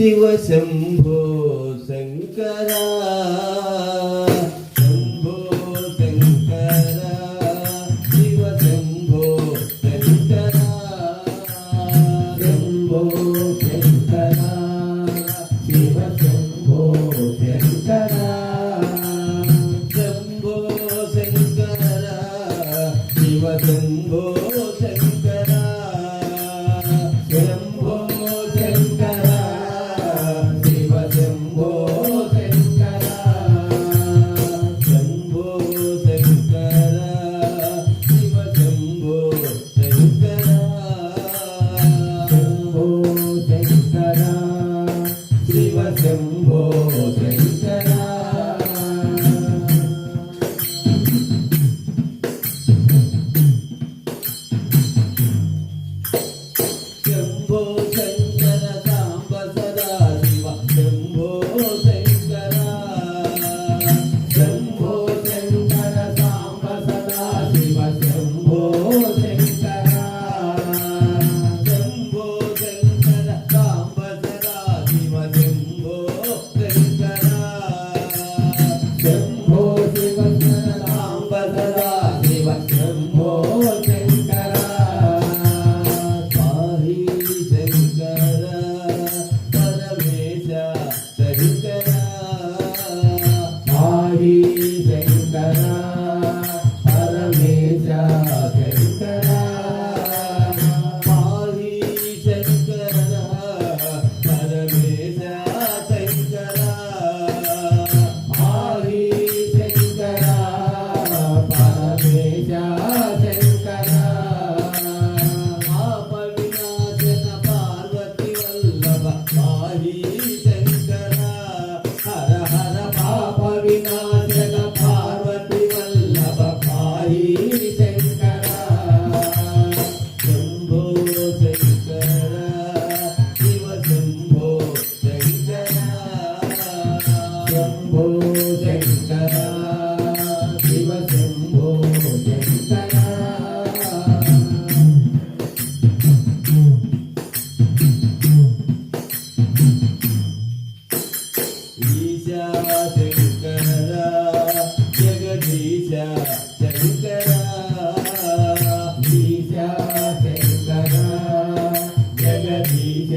శివ శంభో శంకర శంభో శంకర శివ శంభో శంకర శంభో శంకర శివ శంభో శంకర శంభో శంకర శివ శంభో శంకర శంభో శంకర శివ శంభో శంకర శంభో శంకర శివ శంభో శంకర శంభో శంకర శివ శంభో శంకర శంభో శంకర సాంబ సదా శివ శంభో శంకర శంభో శంకర సాంబ సదా శివ శంభో శంకర శంభో శంకర సాంబ సదా శివ శంభో శంకర శంభో శివ సాంబ సదా శివ శంభో శంకర పాహి శంకర పరమేశ శంకర పాహి శంకర పరమేశ శంకర పాహి శంకర పరమేశ శంకర పాహి శంకర పరమేశ శంకర పాప వినాశన పార్వతి వల్లభ పాహి శంకర హర హర పాప వినాశన పార్వతి వల్లభ పాహి శంకర శంభో శంకర శివ శంభో శంకర శంభో శంకర శివ శంభో శంకర ఈశా శంకర జగదీశ శంకర ఈశా శంకర జగదీశ